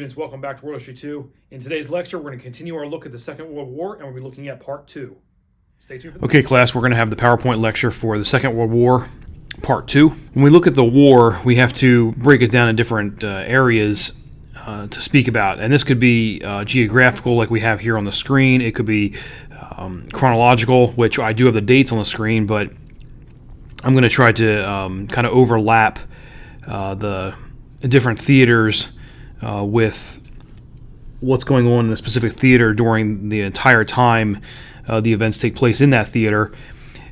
students, welcome back to World History 2. In today's lecture, we're going to continue our look at the Second World War, and we'll be looking at Part 2. Stay tuned for that. Okay, class, we're going to have the PowerPoint lecture for the Second World War, Part 2. When we look at the war, we have to break it down in different areas to speak about. And this could be geographical, like we have here on the screen. It could be chronological, which I do have the dates on the screen, but I'm going to try to kind of overlap the different theaters with what's going on in a specific theater during the entire time the events take place in that theater,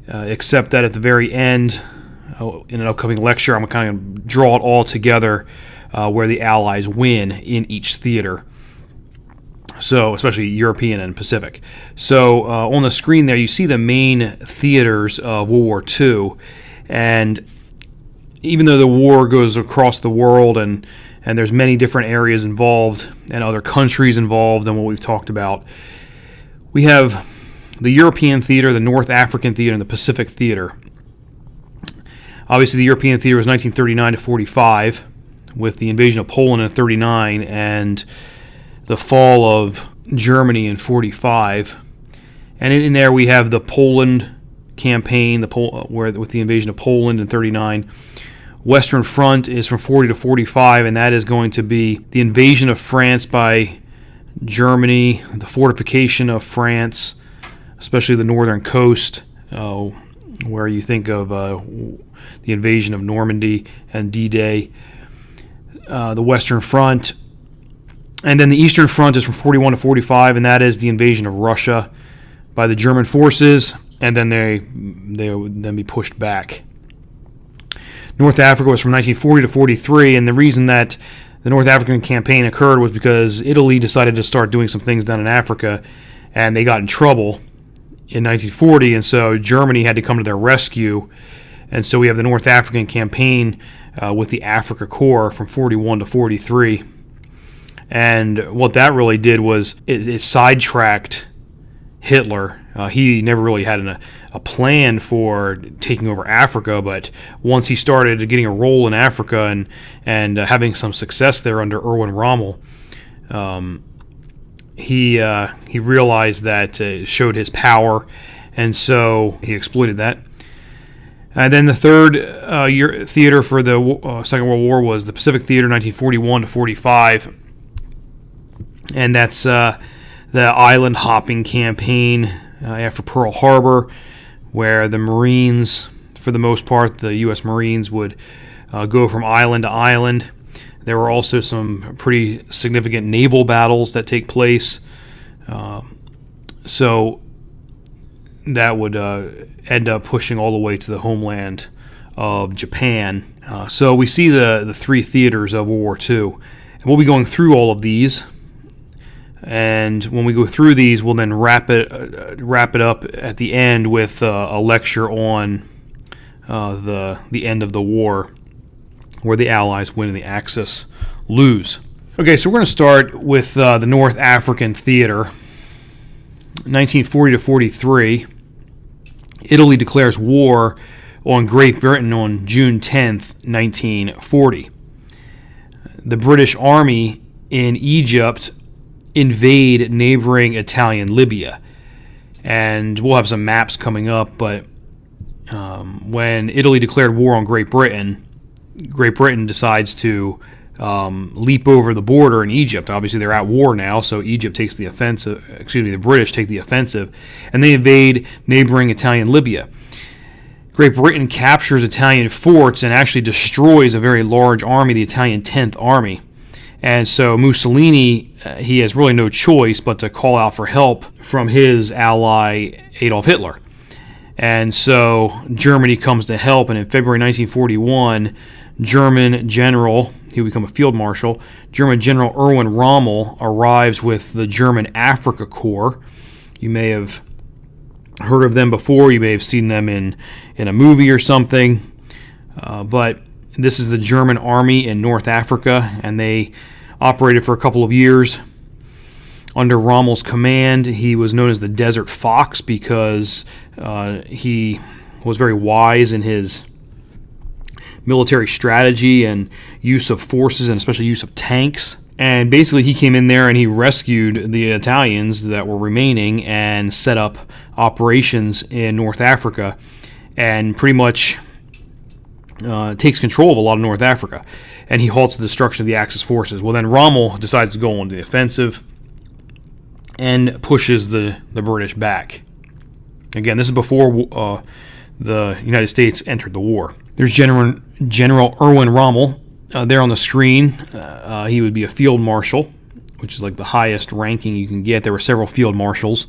except that at the very end, in an upcoming lecture, I'm going to kind of draw it all together where the Allies win in each theater. So, especially European and Pacific. So, on the screen there, you see the main theaters of World War II, and even though the war goes across the world and there's many different areas involved and other countries involved and what we've talked about, we have the European theater, the North African theater, and the Pacific theater. Obviously, the European theater was 1939 to 45, with the invasion of Poland in 39 and the fall of Germany in 45. And in there we have the Poland campaign, with the invasion of Poland in 39. Western Front is from 40 to 45, and that is going to be the invasion of France by Germany, the fortification of France, especially the northern coast, where you think of the invasion of Normandy and D-Day, the Western Front. And then the Eastern Front is from 41 to 45, and that is the invasion of Russia by the German forces, and then they would then be pushed back. North Africa was from 1940 to 43, and the reason that the North African campaign occurred was because Italy decided to start doing some things down in Africa, and they got in trouble in 1940, and so Germany had to come to their rescue, and so we have the North African campaign with the Africa Corps from 41 to 43. And what that really did was it sidetracked Hitler. He never really had a plan for taking over Africa, but once he started getting a role in Africa and having some success there under Erwin Rommel, he realized that it showed his power, and so he exploited that. And then the third theater for the Second World War was the Pacific Theater, 1941 to 45, and that's the island hopping campaign after Pearl Harbor, where the Marines, for the most part, the U.S. Marines would go from island to island. There were also some pretty significant naval battles that take place. So that would end up pushing all the way to the homeland of Japan. So we see the three theaters of World War II. And we'll be going through all of these. And when we go through these, we'll then wrap it up at the end with a lecture on the end of the war, where the Allies win and the Axis lose. Okay, so we're going to start with the North African Theater. 1940 to 43, Italy declares war on Great Britain on June 10th, 1940. The British Army in Egypt invade neighboring Italian Libya. And we'll have some maps coming up, but when Italy declared war on Great Britain decides to leap over the border in Egypt. Obviously, they're at war now, so Egypt takes the offensive. The British take the offensive, and they invade neighboring Italian Libya. Great Britain captures Italian forts and actually destroys a very large army, the Italian 10th Army. And so Mussolini, he has really no choice but to call out for help from his ally Adolf Hitler. And so Germany comes to help, and in February 1941, German general, he would become a field marshal, German General Erwin Rommel arrives with the German Africa Corps. You may have heard of them before, you may have seen them in a movie or something, but this is the German army in North Africa, and they operated for a couple of years under Rommel's command. He was known as the Desert Fox because he was very wise in his military strategy and use of forces, and especially use of tanks. And basically he came in there and he rescued the Italians that were remaining and set up operations in North Africa and pretty much takes control of a lot of North Africa. And he halts the destruction of the Axis forces. Well, then Rommel decides to go on the offensive and pushes the British back. Again, this is before the United States entered the war. There's General Erwin Rommel there on the screen. He would be a field marshal, which is like the highest ranking you can get. There were several field marshals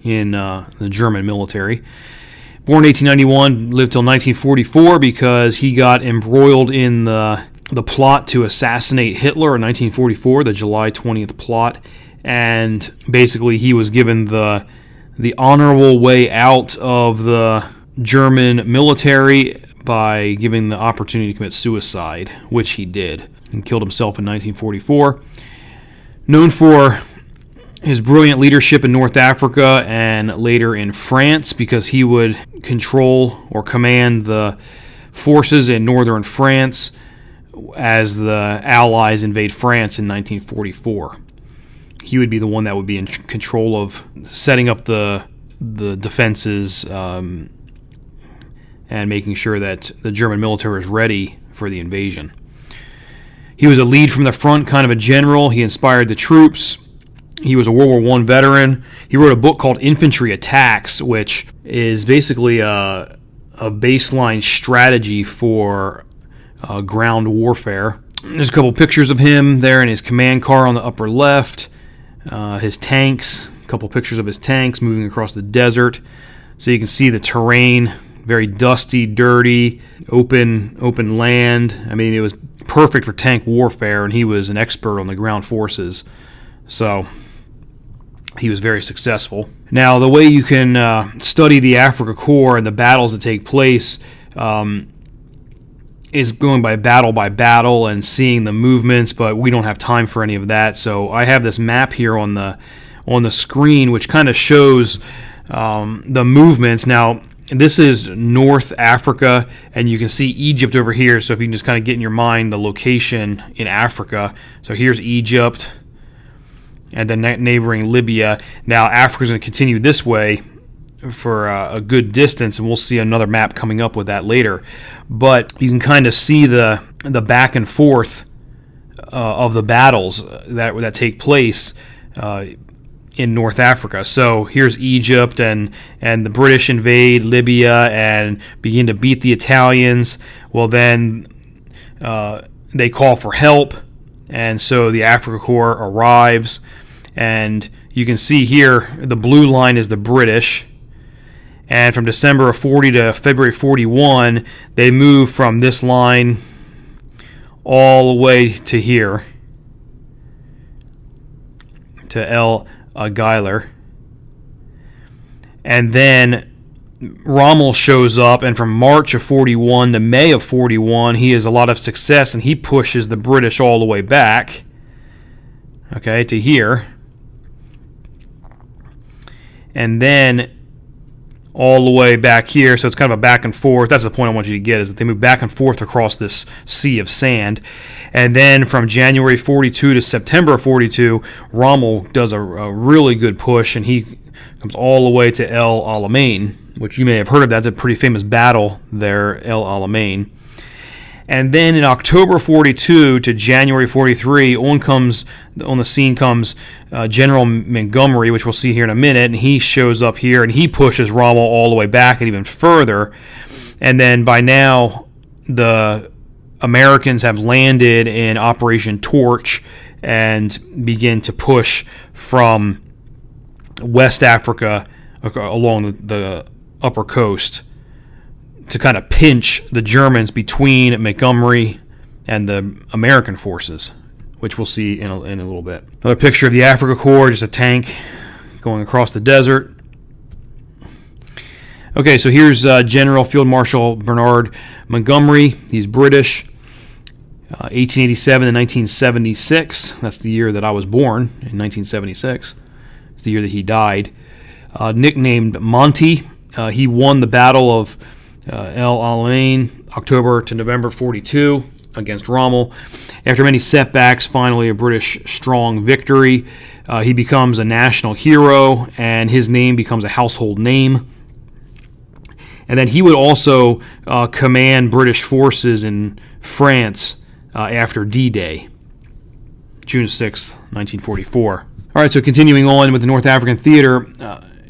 in the German military. Born in 1891, lived till 1944 because he got embroiled in the plot to assassinate Hitler in 1944, the July 20th plot, and basically he was given the honorable way out of the German military by giving the opportunity to commit suicide, which he did, and killed himself in 1944. Known for his brilliant leadership in North Africa and later in France, because he would control or command the forces in northern France as the Allies invade France in 1944. He would be the one that would be in control of setting up the defenses and making sure that the German military was ready for the invasion. He was a lead from the front, kind of a general. He inspired the troops. He was a World War I veteran. He wrote a book called Infantry Attacks, which is basically a baseline strategy for ground warfare. There's a couple pictures of him there in his command car on the upper left. His tanks, a couple pictures of his tanks moving across the desert. So you can see the terrain, very dusty, dirty, open land. I mean, it was perfect for tank warfare, and he was an expert on the ground forces. So he was very successful. Now, the way you can study the Africa Corps and the battles that take place is going by battle and seeing the movements, but we don't have time for any of that. So I have this map here on the screen, which kind of shows the movements. Now, this is North Africa, and you can see Egypt over here. So if you can just kind of get in your mind the location in Africa. So here's Egypt, and then neighboring Libya. Now, Africa's going to continue this way for a good distance, and we'll see another map coming up with that later. But you can kind of see the back and forth of the battles that take place in North Africa. So here's Egypt, and the British invade Libya and begin to beat the Italians. Well, then they call for help, and so the Africa Corps arrives, and you can see here the blue line is the British. And from December of 40 to February 41, they move from this line all the way to here, to El Agailer. And then Rommel shows up, and from March of 41 to May of 41, he has a lot of success, and he pushes the British all the way back, okay, to here. And then all the way back here, so it's kind of a back and forth. That's the point I want you to get, is that they move back and forth across this sea of sand. And then from January 42 to September 42, Rommel does a really good push, and he comes all the way to El Alamein, which you may have heard of. That's a pretty famous battle there, El Alamein. And then in October 42 to January 43, on the scene comes General Montgomery, which we'll see here in a minute, and he shows up here, and he pushes Rommel all the way back and even further. And then by now, the Americans have landed in Operation Torch and begin to push from West Africa along the upper coast to kind of pinch the Germans between Montgomery and the American forces, which we'll see in a little bit. Another picture of the Africa Corps, just a tank going across the desert. Okay, so here's General Field Marshal Bernard Montgomery. He's British, 1887 to 1976. That's the year that I was born, in 1976. It's the year that he died. Nicknamed Monty, he won the Battle of El Alamein, October to November 42. against Rommel. After many setbacks, finally a British strong victory. He becomes a national hero, and his name becomes a household name. And then he would also command British forces in France after D-Day, June 6, 1944. All right, so continuing on with the North African theater,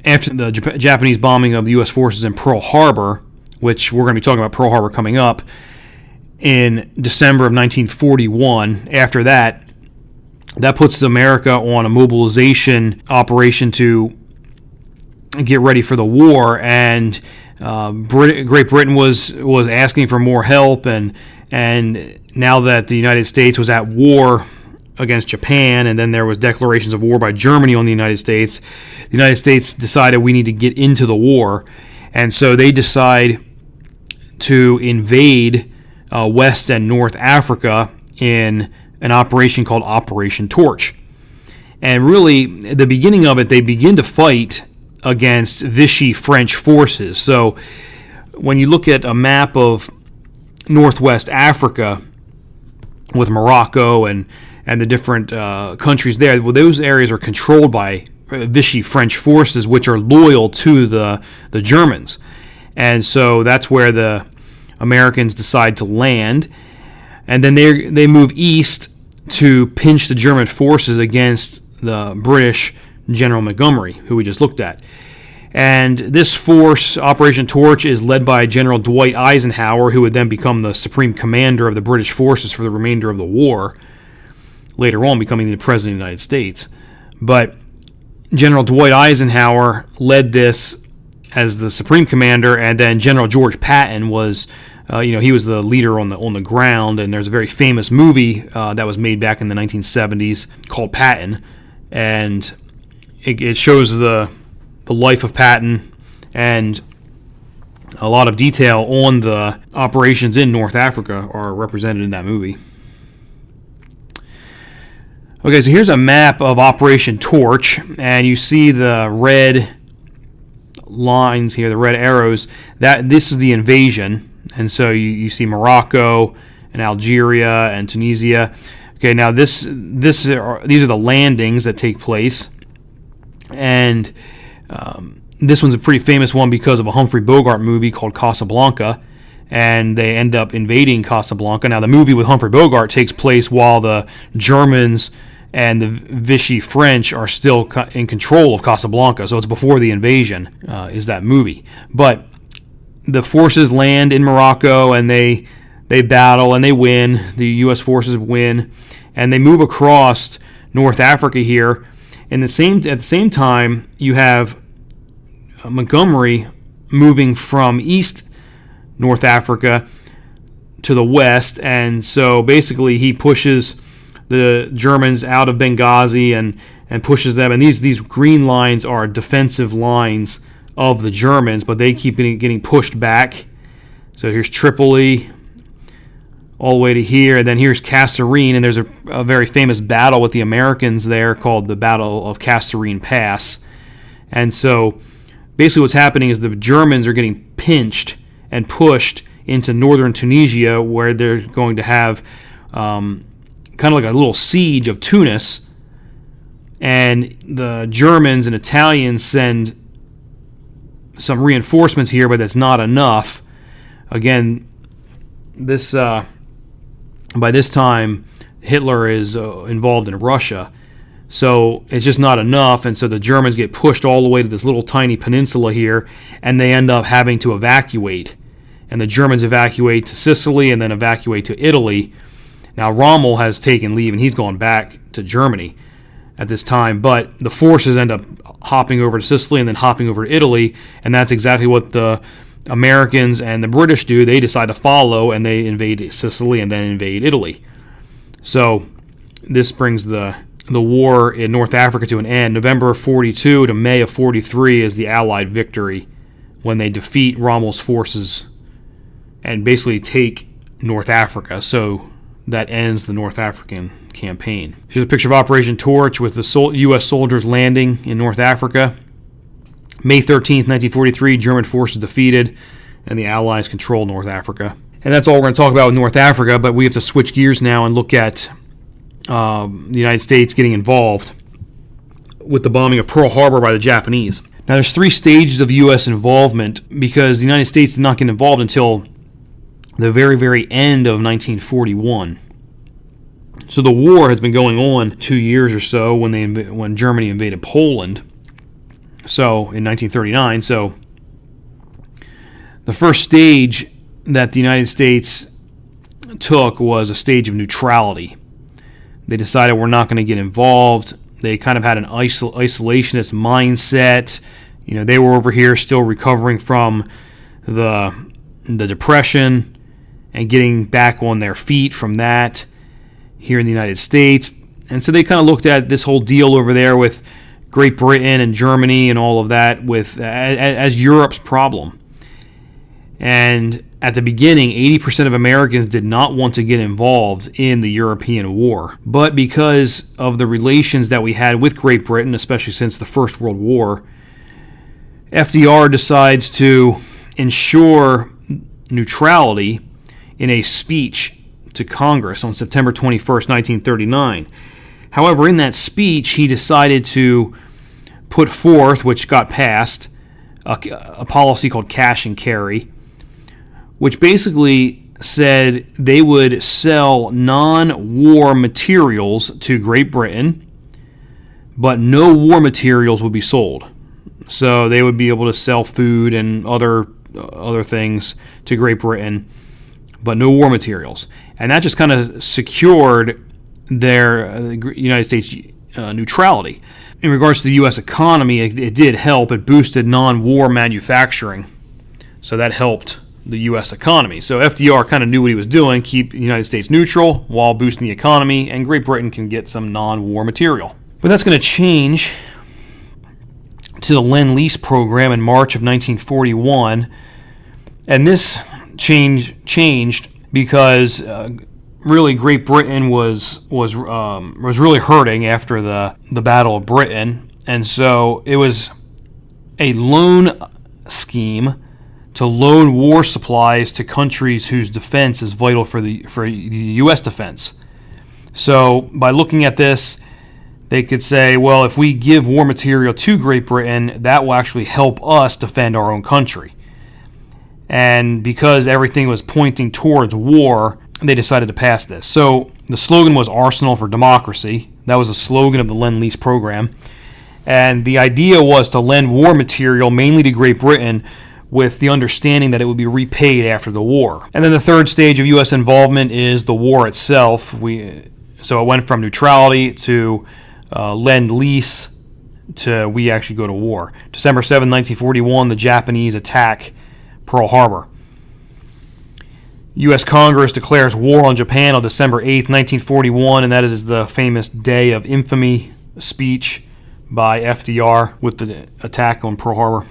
after the Japanese bombing of the U.S. forces in Pearl Harbor, which we're going to be talking about Pearl Harbor coming up, in December of 1941, after that puts America on a mobilization operation to get ready for the war, and Great Britain was asking for more help, and now that the United States was at war against Japan, and then there was declarations of war by Germany on the United States decided we need to get into the war, and so they decide to invade West and North Africa in an operation called Operation Torch. And really, at the beginning of it, they begin to fight against Vichy French forces. So when you look at a map of Northwest Africa with Morocco and the different countries there, well, those areas are controlled by Vichy French forces, which are loyal to the Germans. And so that's where the Americans decide to land, and then they move east to pinch the German forces against the British General Montgomery, who we just looked at. And this force, Operation Torch, is led by General Dwight Eisenhower, who would then become the supreme commander of the British forces for the remainder of the war, later on becoming the President of the United States. But General Dwight Eisenhower led this as the supreme commander, and then General George Patton was, he was the leader on the ground. And there's a very famous movie that was made back in the 1970s called Patton, and it shows the life of Patton and a lot of detail on the operations in North Africa are represented in that movie. Okay, so here's a map of Operation Torch, and you see the red lines here, the red arrows. This is the invasion, and so you see Morocco and Algeria and Tunisia. Okay, now these are the landings that take place, and this one's a pretty famous one because of a Humphrey Bogart movie called Casablanca, and they end up invading Casablanca. Now, the movie with Humphrey Bogart takes place while the Germans and the Vichy French are still in control of Casablanca, so it's before the invasion is that movie. But the forces land in Morocco, and they battle, and they win. The U.S. forces win, and they move across North Africa here. And at the same time, you have Montgomery moving from East North Africa to the west, and so basically he pushes the Germans out of Benghazi and pushes them. And these green lines are defensive lines of the Germans, but they keep getting pushed back. So here's Tripoli all the way to here, and then here's Kasserine, and there's a very famous battle with the Americans there called the Battle of Kasserine Pass. And so basically what's happening is the Germans are getting pinched and pushed into northern Tunisia, where they're going to have kind of like a little siege of Tunis, and the Germans and Italians send some reinforcements here, but that's not enough. Again, by this time, Hitler is involved in Russia, so it's just not enough, and so the Germans get pushed all the way to this little tiny peninsula here, and they end up having to evacuate. And the Germans evacuate to Sicily and then evacuate to Italy. Now, Rommel has taken leave, and he's gone back to Germany at this time, but the forces end up hopping over to Sicily and then hopping over to Italy, and that's exactly what the Americans and the British do. They decide to follow, and they invade Sicily and then invade Italy. So this brings the war in North Africa to an end. November of 42 to May of 43 is the Allied victory when they defeat Rommel's forces and basically take North Africa. So that ends the North African campaign. Here's a picture of Operation Torch with the U.S. soldiers landing in North Africa. May 13th, 1943, German forces defeated, and the Allies controlled North Africa. And that's all we're going to talk about with North Africa, but we have to switch gears now and look at the United States getting involved with the bombing of Pearl Harbor by the Japanese. Now, there's 3 stages of U.S. involvement because the United States did not get involved until the very, very end of 1941. So the war has been going on 2 years or so when Germany invaded Poland. So in 1939, so the first stage that the United States took was a stage of neutrality. They decided we're not going to get involved. They kind of had an isolationist mindset. They were over here still recovering from the Depression and getting back on their feet from that here in the United States. And so they kind of looked at this whole deal over there with Great Britain and Germany and all of that as Europe's problem. And at the beginning, 80% of Americans did not want to get involved in the European war. But because of the relations that we had with Great Britain, especially since the First World War, FDR decides to ensure neutrality in a speech to Congress on September 21st, 1939. However, in that speech, he decided to put forth, which got passed, a policy called cash and carry, which basically said they would sell non-war materials to Great Britain, but no war materials would be sold. So they would be able to sell food and other things to Great Britain, but no war materials. And that just kind of secured their United States neutrality. In regards to the U.S. economy, it did help. It boosted non-war manufacturing, so that helped the U.S. economy. So FDR kind of knew what he was doing, keep the United States neutral while boosting the economy, and Great Britain can get some non-war material. But that's going to change to the Lend-Lease program in March of 1941, and this changed because really Great Britain was really hurting after the Battle of Britain, and so it was a loan scheme to loan war supplies to countries whose defense is vital for the U.S. defense. So by looking at this, they could say, well, if we give war material to Great Britain, that will actually help us defend our own country. And because everything was pointing towards war, they decided to pass this. So the slogan was Arsenal for Democracy. That was the slogan of the Lend-Lease program. And the idea was to lend war material mainly to Great Britain with the understanding that it would be repaid after the war. And then the third stage of U.S. involvement is the war itself. So it went from neutrality to Lend-Lease to we actually go to war. December 7, 1941, the Japanese attack Pearl Harbor. U.S. Congress declares war on Japan on December 8, 1941, and that is the famous Day of Infamy speech by FDR with the attack on Pearl Harbor.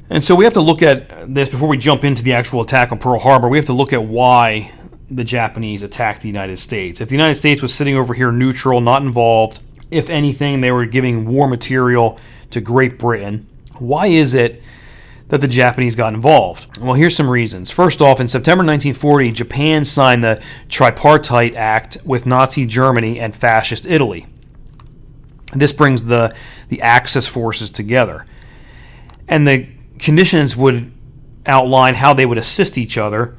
And so we have to look at this before we jump into the actual attack on Pearl Harbor. We have to look at why the Japanese attacked the United States. If the United States was sitting over here neutral, not involved, if anything, they were giving war material to Great Britain, why is it that the Japanese got involved? Well, here's some reasons. First off, in September 1940, Japan signed the Tripartite Act with Nazi Germany and Fascist Italy. This brings the Axis forces together. And the conditions would outline how they would assist each other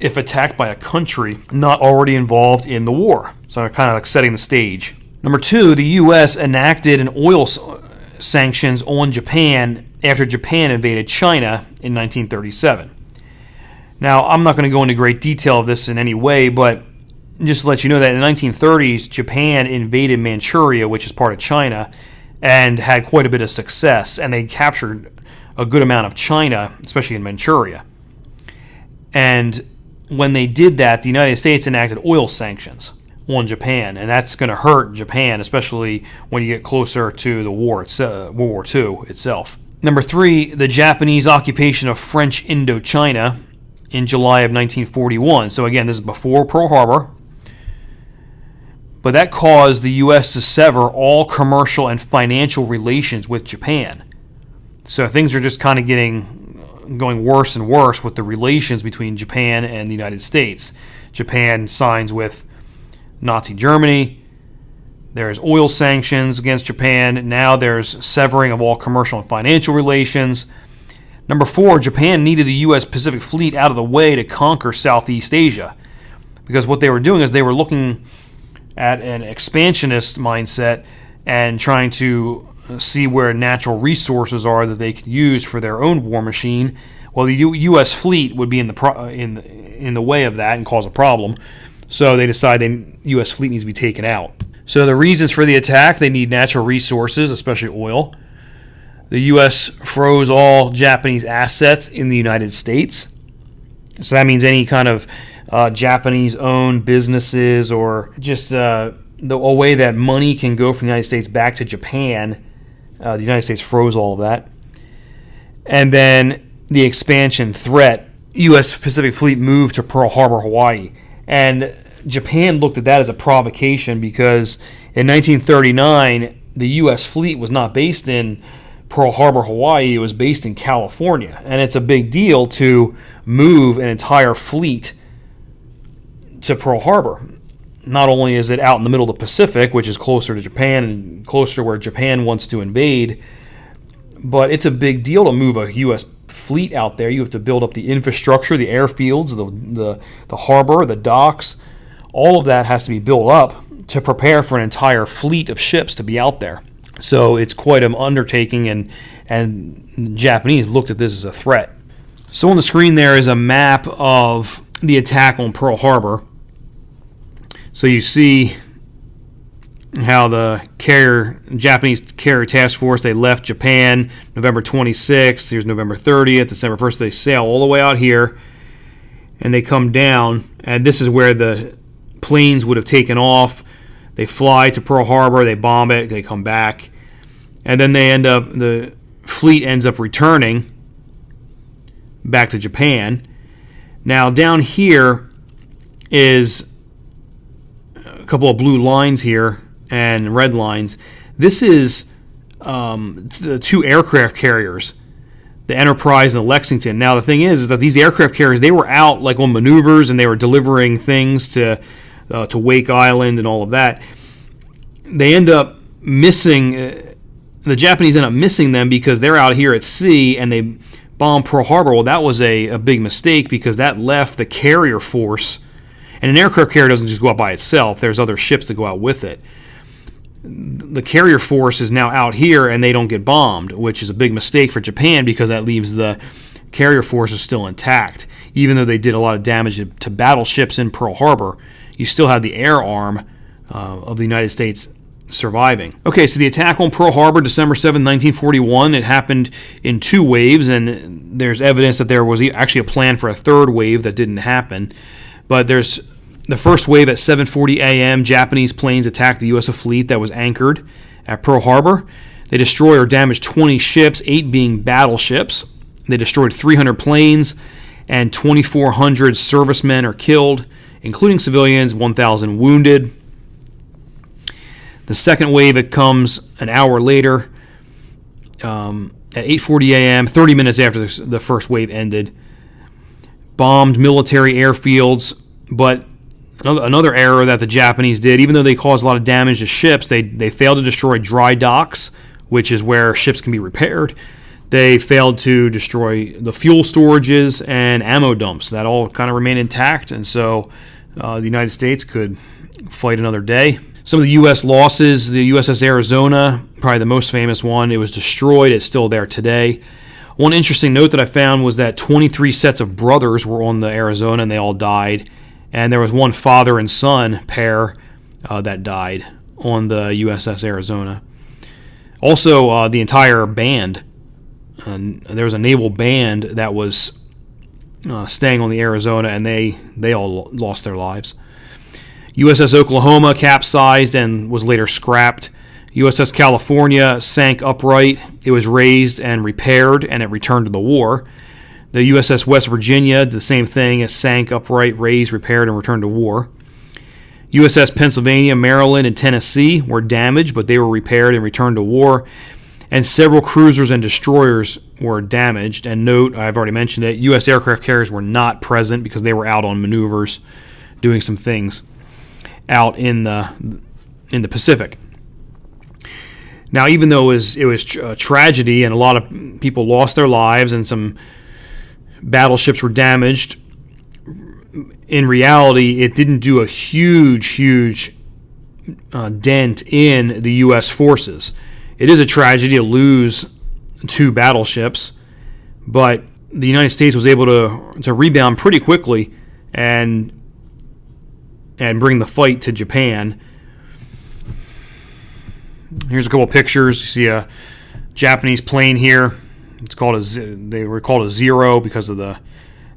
if attacked by a country not already involved in the war. So they're kind of like setting the stage. Number two, the U.S. enacted an oil sanctions on Japan after Japan invaded China in 1937. Now, I'm not going to go into great detail of this in any way, but just to let you know that in the 1930s, Japan invaded Manchuria, which is part of China, and had quite a bit of success, and they captured a good amount of China, especially in Manchuria. And when they did that, the United States enacted oil sanctions on Japan, and that's going to hurt Japan, especially when you get closer to the war World War II itself. Number three, the Japanese occupation of French Indochina in July of 1941. So again, this is before Pearl Harbor. But that caused the U.S. to sever all commercial and financial relations with Japan. So things are just kind of getting going worse and worse with the relations between Japan and the United States. Japan signs with Nazi Germany. There's oil sanctions against Japan. Now there's severing of all commercial and financial relations. Number 4, Japan needed the U.S. Pacific Fleet out of the way to conquer Southeast Asia. Because what they were doing is they were looking at an expansionist mindset and trying to see where natural resources are that they could use for their own war machine. Well, the U.S. fleet would be in the way of that and cause a problem. So they decide the U.S. fleet needs to be taken out. So the reasons for the attack: they need natural resources, especially oil. The U.S. froze all Japanese assets in the United States. So that means any kind of Japanese-owned businesses or just a way that money can go from the United States back to Japan. The United States froze all of that. And then the expansion threat. U.S. Pacific Fleet moved to Pearl Harbor, Hawaii. And Japan looked at that as a provocation because in 1939, the U.S. fleet was not based in Pearl Harbor, Hawaii. It was based in California. And it's a big deal to move an entire fleet to Pearl Harbor. Not only is it out in the middle of the Pacific, which is closer to Japan and closer to where Japan wants to invade, but it's a big deal to move a U.S. fleet out there. You have to build up the infrastructure, the airfields, the harbor, the docks. All of that has to be built up to prepare for an entire fleet of ships to be out there. So it's quite an undertaking, and the Japanese looked at this as a threat. So on the screen there is a map of the attack on Pearl Harbor. So you see how the Japanese carrier task force, they left Japan November 26th. Here's November 30th, December 1st. They sail all the way out here, and they come down, and this is where the planes would have taken off. They fly to Pearl Harbor, they bomb it, they come back, and then the fleet ends up returning back to Japan. Now down here is a couple of blue lines here and red lines. This is the 2 aircraft carriers, the Enterprise and the Lexington. Now the thing is that these aircraft carriers, they were out like on maneuvers and they were delivering things to Wake Island and all of that. They end up missing, the Japanese end up missing them because they're out here at sea and they bomb Pearl Harbor. Well, that was a big mistake because that left the carrier force, and an aircraft carrier doesn't just go out by itself. There's other ships that go out with it. The carrier force is now out here and they don't get bombed, which is a big mistake for Japan because that leaves the carrier force is still intact. Even though they did a lot of damage to battleships in Pearl Harbor, you still have the air arm of the United States surviving. Okay, so the attack on Pearl Harbor, December 7, 1941, it happened in 2 waves, and there's evidence that there was actually a plan for a 3rd wave that didn't happen. But there's the first wave at 7:40 a.m., Japanese planes attacked the U.S. fleet that was anchored at Pearl Harbor. They destroyed or damaged 20 ships, 8 being battleships. They destroyed 300 planes, and 2,400 servicemen are killed, including civilians, 1,000 wounded. The second wave, it comes an hour later at 8:40 a.m., 30 minutes after the first wave ended. Bombed military airfields, but another error that the Japanese did, even though they caused a lot of damage to ships, they failed to destroy dry docks, which is where ships can be repaired. They failed to destroy the fuel storages and ammo dumps. That all kind of remained intact, and so the United States could fight another day. Some of the U.S. losses, the USS Arizona, probably the most famous one, it was destroyed. It's still there today. One interesting note that I found was that 23 sets of brothers were on the Arizona, and they all died. And there was one father and son pair that died on the USS Arizona. Also, the entire band, there was a naval band that was staying on the Arizona, and they all lost their lives. USS Oklahoma capsized and was later scrapped. USS California sank upright. It was raised and repaired, and it returned to the war. The USS West Virginia did the same thing. It sank upright, raised, repaired, and returned to war. USS Pennsylvania, Maryland, and Tennessee were damaged, but they were repaired and returned to war. and several cruisers and destroyers were damaged. And note, I've already mentioned it, U.S. aircraft carriers were not present because they were out on maneuvers doing some things out in the Pacific. Now, even though it was a tragedy and a lot of people lost their lives and some battleships were damaged, in reality, it didn't do a huge dent in the U.S. forces. It is a tragedy to lose 2 battleships, but the United States was able to rebound pretty quickly and bring the fight to Japan. Here's a couple of pictures. You see a Japanese plane here. It's called they were called a Zero because of the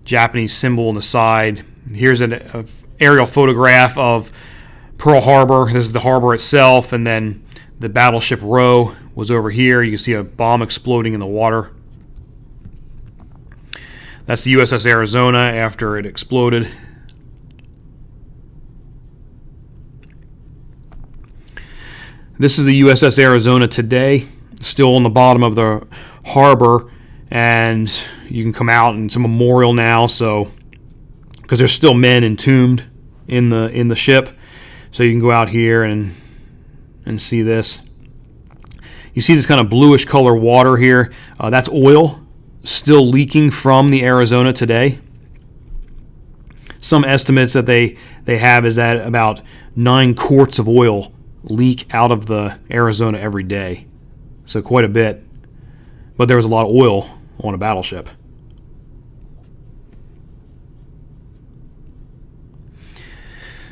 Japanese symbol on the side. Here's an aerial photograph of Pearl Harbor. This is the harbor itself, and then the battleship Roe was over here. You can see a bomb exploding in the water. That's the USS Arizona after it exploded. This is the USS Arizona today, still on the bottom of the harbor, and you can come out and it's a memorial now, so because there's still men entombed in the ship, so you can go out here and see this. You see this kind of bluish color water here. That's oil still leaking from the Arizona today. Some estimates that they have is that about 9 quarts of oil leak out of the Arizona every day. So quite a bit. But there was a lot of oil on a battleship.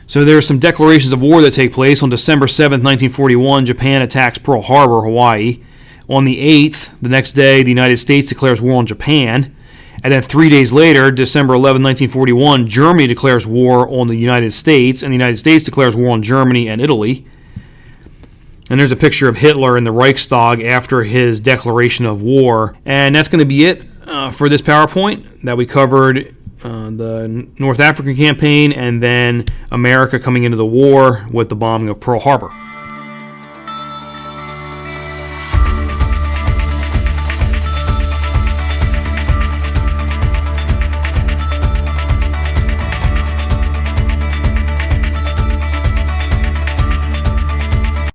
So there are some declarations of war that take place. On December 7th, 1941, Japan attacks Pearl Harbor, Hawaii. On the 8th, the next day, the United States declares war on Japan. And then 3 days later, December 11, 1941, Germany declares war on the United States, and the United States declares war on Germany and Italy. And there's a picture of Hitler in the Reichstag after his declaration of war. And that's going to be it for this PowerPoint that we covered. The North African campaign and then America coming into the war with the bombing of Pearl Harbor.